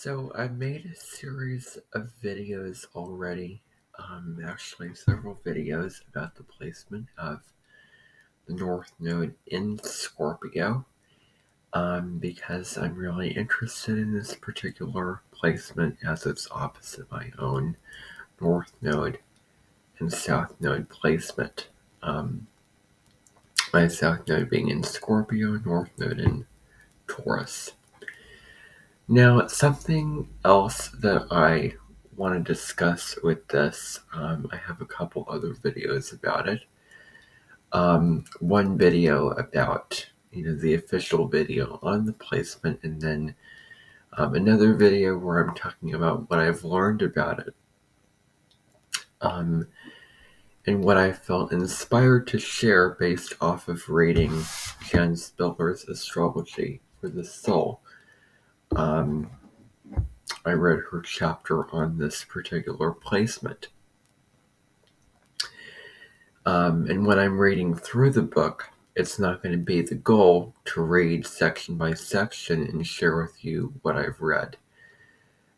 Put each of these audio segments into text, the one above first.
So I've made a series of videos already, actually several videos about the placement of the North Node in Scorpio, because I'm really interested in this particular placement as it's opposite my own North Node and South Node placement. My South Node being in Scorpio, North Node in Taurus. Now, something else that I want to discuss with this, I have a couple other videos about it. One video about, the official video on the placement, and then another video where I'm talking about what I've learned about it, and what I felt inspired to share based off of reading Jan Spiller's Astrology for the Soul. I read her chapter on this particular placement. And when I'm reading through the book, it's not going to be the goal to read section by section and share with you what I've read,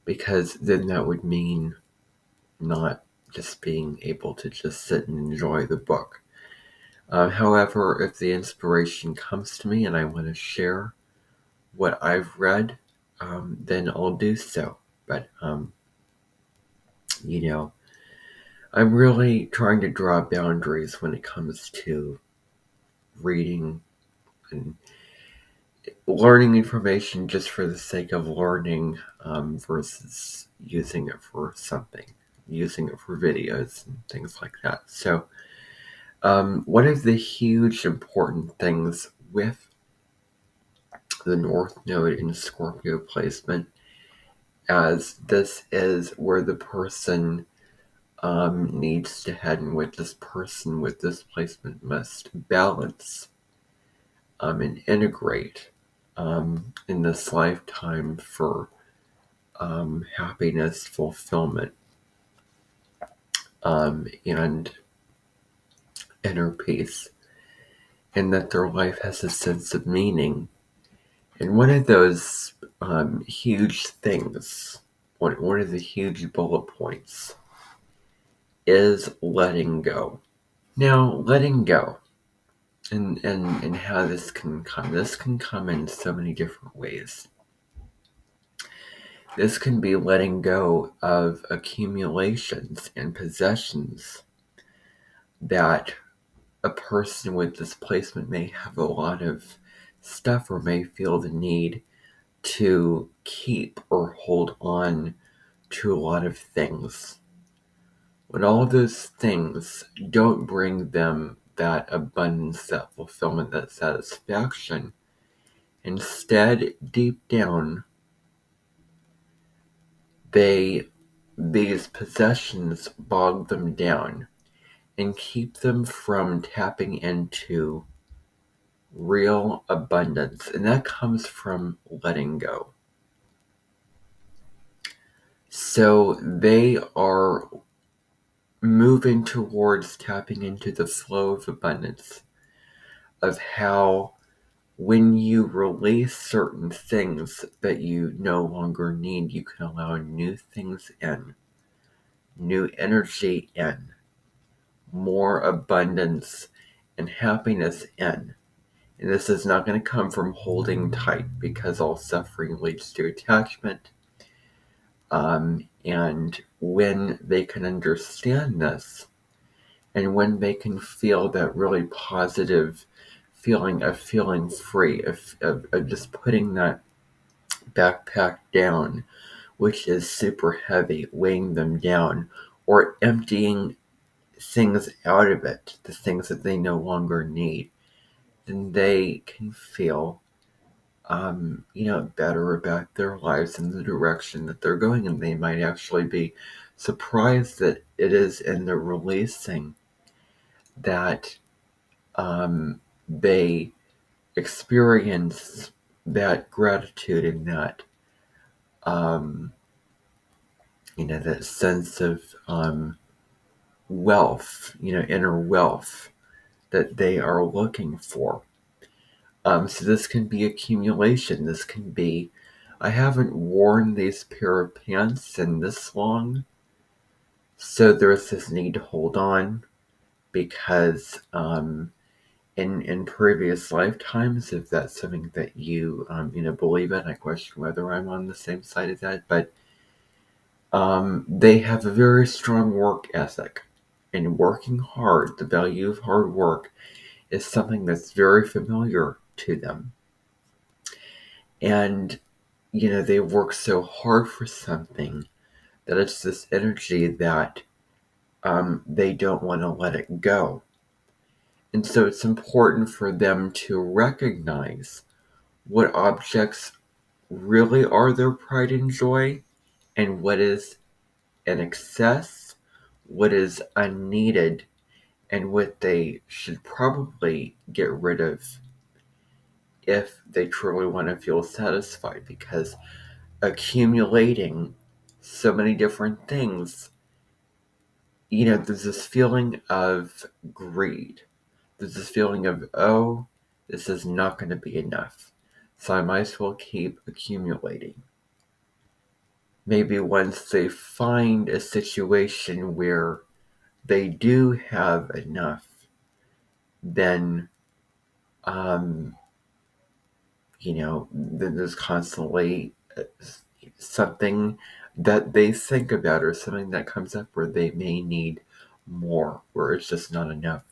because then that would mean not just being able to just sit and enjoy the book. However, if the inspiration comes to me and I want to share what I've read, then I'll do so. But, I'm really trying to draw boundaries when it comes to reading and learning information just for the sake of learning, versus using it for something, using it for videos and things like that. So, one of the huge important things with the North Node in Scorpio placement, as this is where the person needs to head, and what this person with this placement must balance and integrate in this lifetime for happiness, fulfillment, and inner peace, and that their life has a sense of meaning. And one of those huge things, one of the huge bullet points, is letting go. Now, letting go, and how this can come. This can come in so many different ways. This can be letting go of accumulations and possessions that a person with displacement may have a lot of stuff, or may feel the need to keep or hold on to a lot of things. When all of those things don't bring them that abundance, that fulfillment, that satisfaction, instead, deep down, these possessions bog them down and keep them from tapping into real abundance. And that comes from letting go. So they are moving towards tapping into the flow of abundance, of how when you release certain things that you no longer need, you can allow new things in, new energy in, more abundance and happiness in. And this is not going to come from holding tight, because all suffering leads to attachment. And when they can understand this, and when they can feel that really positive feeling of feeling free, of just putting that backpack down, which is super heavy, weighing them down, or emptying things out of it, the things that they no longer need, then they can feel, better about their lives and the direction that they're going. And they might actually be surprised that it is in the releasing that they experience that gratitude, and that, that sense of wealth, inner wealth that they are looking for. So this can be accumulation. This can be I haven't worn these pair of pants in this long, so there's this need to hold on because in previous lifetimes, if that's something that you believe in, I question whether I'm on the same side of that, but they have a very strong work ethic, and working hard, the value of hard work, is something that's very familiar to them. And they work so hard for something that it's this energy that they don't want to let it go. And so it's important for them to recognize what objects really are their pride and joy, and what is an excess, what is unneeded, and what they should probably get rid of if they truly want to feel satisfied. Because accumulating so many different things, there's this feeling of greed. There's this feeling of, oh, this is not going to be enough, so I might as well keep accumulating. Maybe once they find a situation where they do have enough, then, then there's constantly something that they think about, or something that comes up where they may need more, where it's just not enough.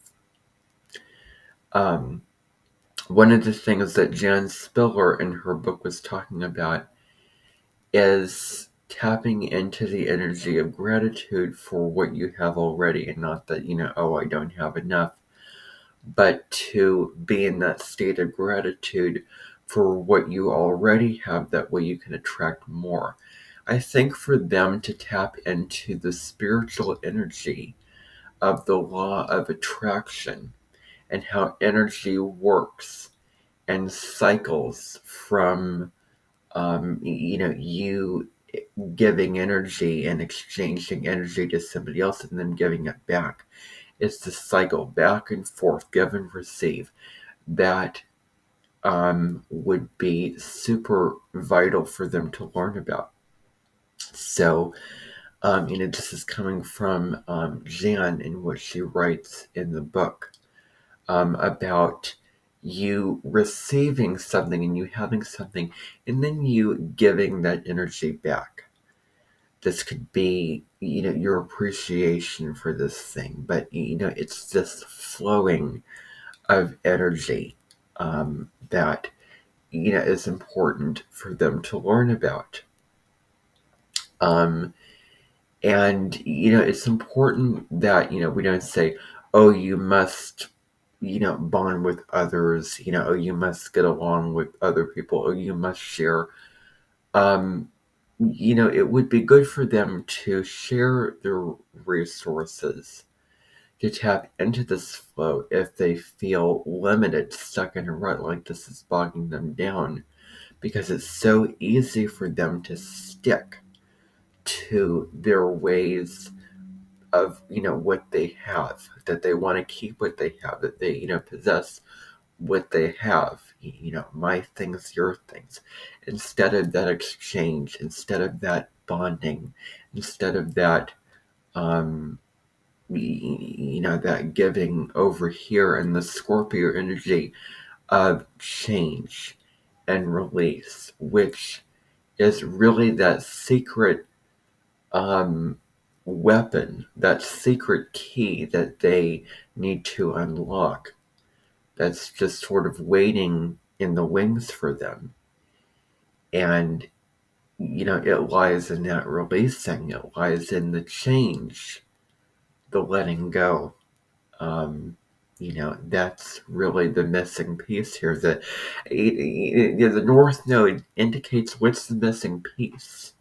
One of the things that Jan Spiller in her book was talking about is tapping into the energy of gratitude for what you have already, and not that, oh, I don't have enough, but to be in that state of gratitude for what you already have. That way you can attract more. I think for them to tap into the spiritual energy of the law of attraction and how energy works and cycles from you giving energy and exchanging energy to somebody else and then giving it back. It's the cycle, back and forth, give and receive, that would be super vital for them to learn about. So, this is coming from Jan in what she writes in the book about you receiving something and you having something, and then you giving that energy back. This could be, your appreciation for this thing, but, it's this flowing of energy that, is important for them to learn about. And, it's important that, we don't say, oh, you must, bond with others, oh, you must get along with other people, oh, you must share. It would be good for them to share their resources, to tap into this flow if they feel limited, stuck in a rut like this is bogging them down, because it's so easy for them to stick to their ways of, what they have, that they want to keep what they have, that they, possess what they have, my things, your things, instead of that exchange, instead of that bonding, instead of that, that giving over here in the Scorpio energy of change and release, which is really that secret weapon, that secret key that they need to unlock, that's just sort of waiting in the wings for them. And, it lies in that releasing, it lies in the change, the letting go. That's really the missing piece here. The North Node indicates what's the missing piece.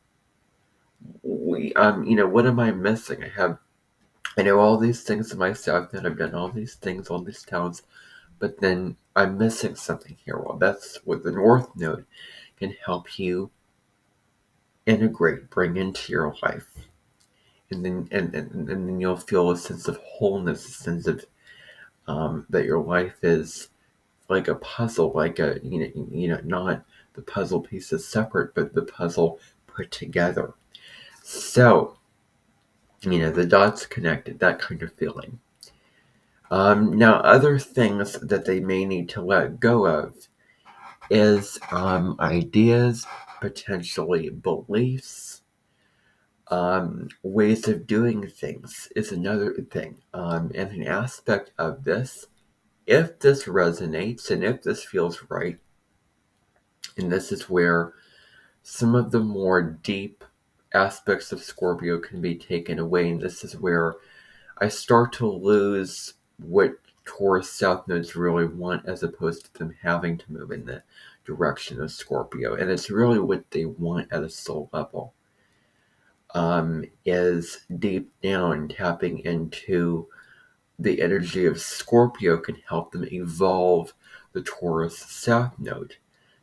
What am I missing? I know all these things in myself, that I've done all these things, all these talents, but then I'm missing something here. Well, that's what the North Node can help you integrate, bring into your life. And then you'll feel a sense of wholeness, a sense of that your life is like a puzzle, like a not the puzzle pieces separate, but the puzzle put together. So, the dots connected, that kind of feeling. Now, other things that they may need to let go of is ideas, potentially beliefs, ways of doing things is another thing. And an aspect of this, if this resonates and if this feels right, and this is where some of the more deep aspects of Scorpio can be taken away, and this is where I start to lose what Taurus South Nodes really want, as opposed to them having to move in the direction of Scorpio. And it's really what they want at a soul level, is deep down tapping into the energy of Scorpio can help them evolve the Taurus South Node,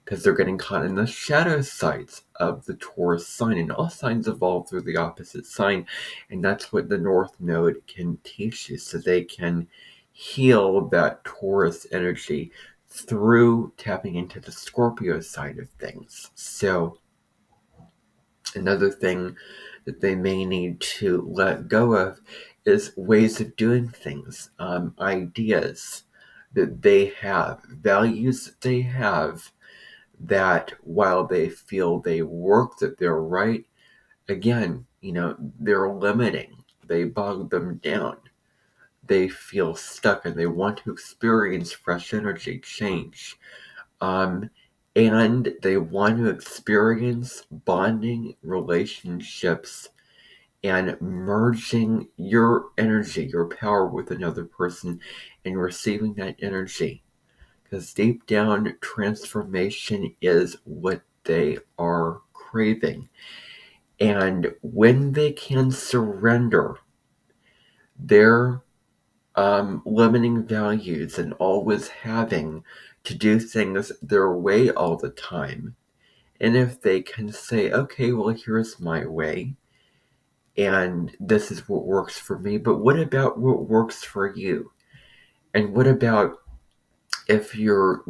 because they're getting caught in the shadow sides of the Taurus sign, and all signs evolve through the opposite sign, and that's what the North Node can teach you, so they can heal that Taurus energy through tapping into the Scorpio side of things. So another thing that they may need to let go of is ways of doing things, ideas that they have, values that they have, that while they feel they work, that they're right, again, they're limiting. They bog them down. They feel stuck and they want to experience fresh energy, change. And they want to experience bonding relationships and merging your energy, your power with another person and receiving that energy. Because deep down, transformation is what they are craving. And when they can surrender their limiting values and always having to do things their way all the time, and if they can say, okay, well, here's my way, and this is what works for me, but what about what works for you? And what about if you're,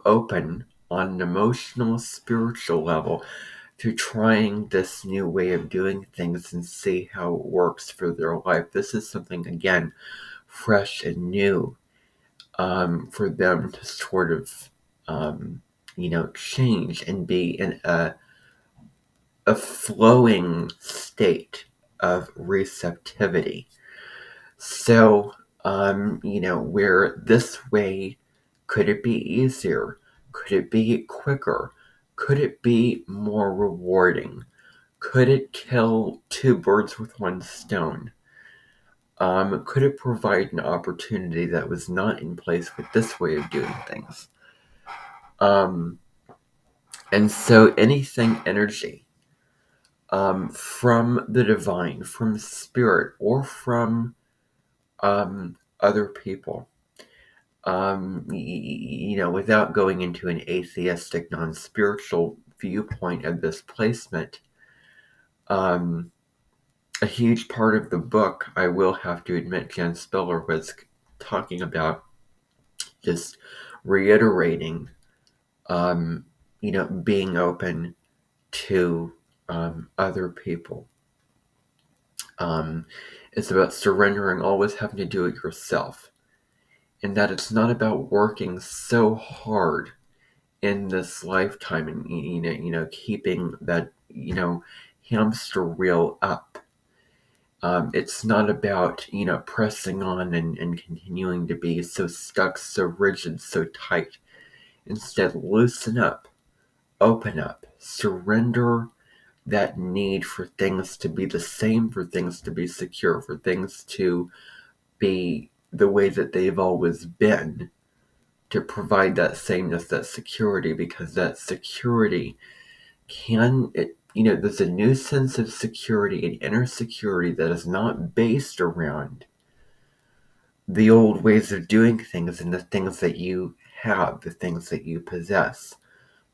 open on an emotional, spiritual level to trying this new way of doing things and see how it works for their life? This is something, again, fresh and new, for them to sort of, change and be in a flowing state of receptivity. So, where this way, could it be easier? Could it be quicker? Could it be more rewarding? Could it kill two birds with one stone? Could it provide an opportunity that was not in place with this way of doing things? Um, and so anything energy, from the divine, from spirit, or from other people, without going into an atheistic, non-spiritual viewpoint of this placement, um, a huge part of the book, I will have to admit, Jan Spiller was talking about just reiterating, being open to other people. It's about surrendering, always having to do it yourself. And that it's not about working so hard in this lifetime and, keeping that, hamster wheel up. It's not about, pressing on and continuing to be so stuck, so rigid, so tight. Instead, loosen up, open up, surrender that need for things to be the same, for things to be secure, for things to be the way that they've always been, to provide that sameness, that security, because that security there's a new sense of security, an inner security that is not based around the old ways of doing things and the things that you have, the things that you possess.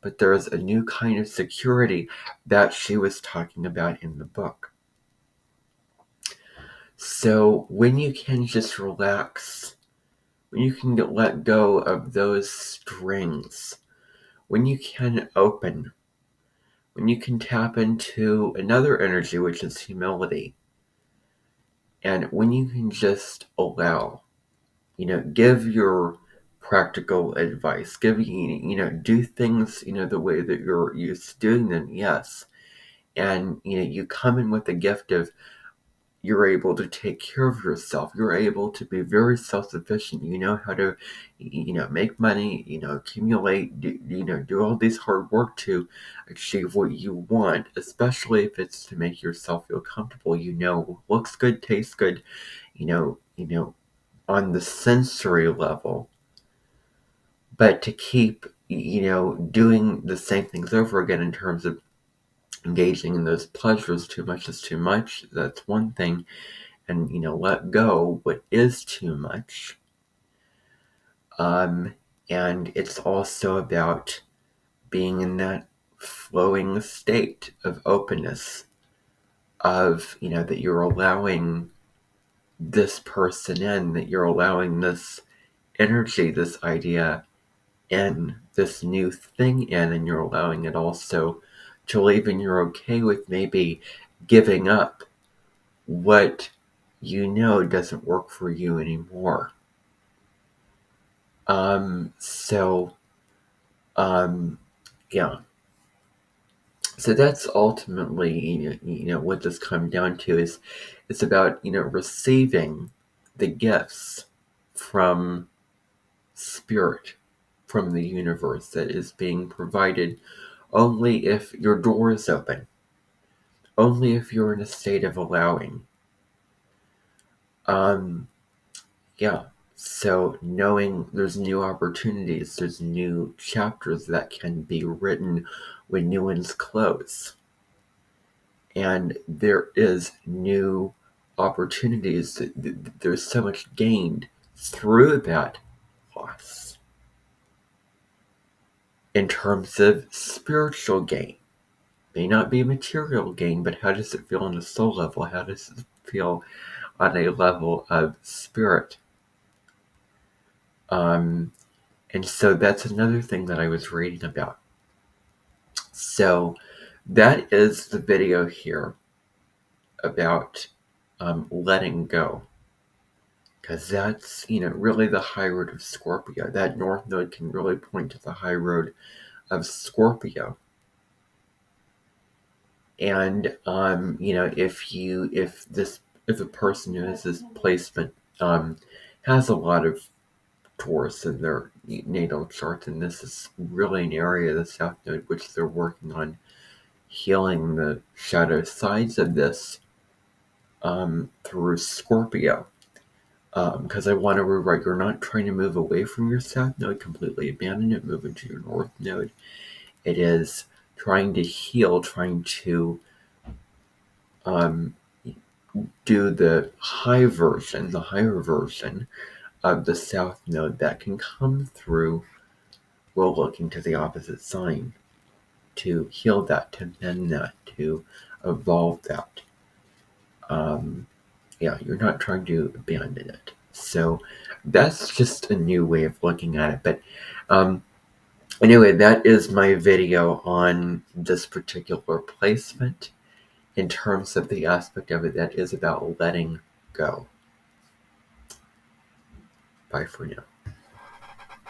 But there's a new kind of security that she was talking about in the book. So when you can just relax, when you can let go of those strings, when you can open, when you can tap into another energy, which is humility, and when you can just allow, give your practical advice, do things, the way that you're used to doing them, yes. And, you come in with the gift of, you're able to take care of yourself. You're able to be very self-sufficient. You know how to, make money, accumulate, do all this hard work to achieve what you want, especially if it's to make yourself feel comfortable. Looks good, tastes good, on the sensory level, but to keep, doing the same things over again in terms of engaging in those pleasures too much is too much. That's one thing. And, let go what is too much. And it's also about being in that flowing state of openness of, that you're allowing this person in, that you're allowing this energy, this idea in, this new thing in, and you're allowing it also to leave, and you're okay with maybe giving up what doesn't work for you anymore. So, yeah. So that's ultimately, what this comes down to is, it's about, receiving the gifts from spirit, from the universe that is being provided only if your door is open, only if you're in a state of allowing. Yeah. So knowing there's new opportunities, there's new chapters that can be written when new ones close. And there is new opportunities. There's so much gained through that loss in terms of spiritual gain. May not be material gain, but how does it feel on a soul level? How does it feel on a level of spirit? And so that's another thing that I was reading about. So that is the video here about letting go. Because that's, really the high road of Scorpio. That North Node can really point to the high road of Scorpio. And, if a person who has this placement has a lot of Taurus in their natal chart, and this is really an area of the South Node which they're working on healing the shadow sides of this through Scorpio. Because I want to rewrite, you're not trying to move away from your South Node, completely abandon it, move into your North Node. It is trying to heal, trying to do the higher version of the South Node that can come through while looking to the opposite sign, to heal that, to mend that, to evolve that. You're not trying to abandon it. So that's just a new way of looking at it. But anyway, that is my video on this particular placement in terms of the aspect of it that is about letting go. Bye for now.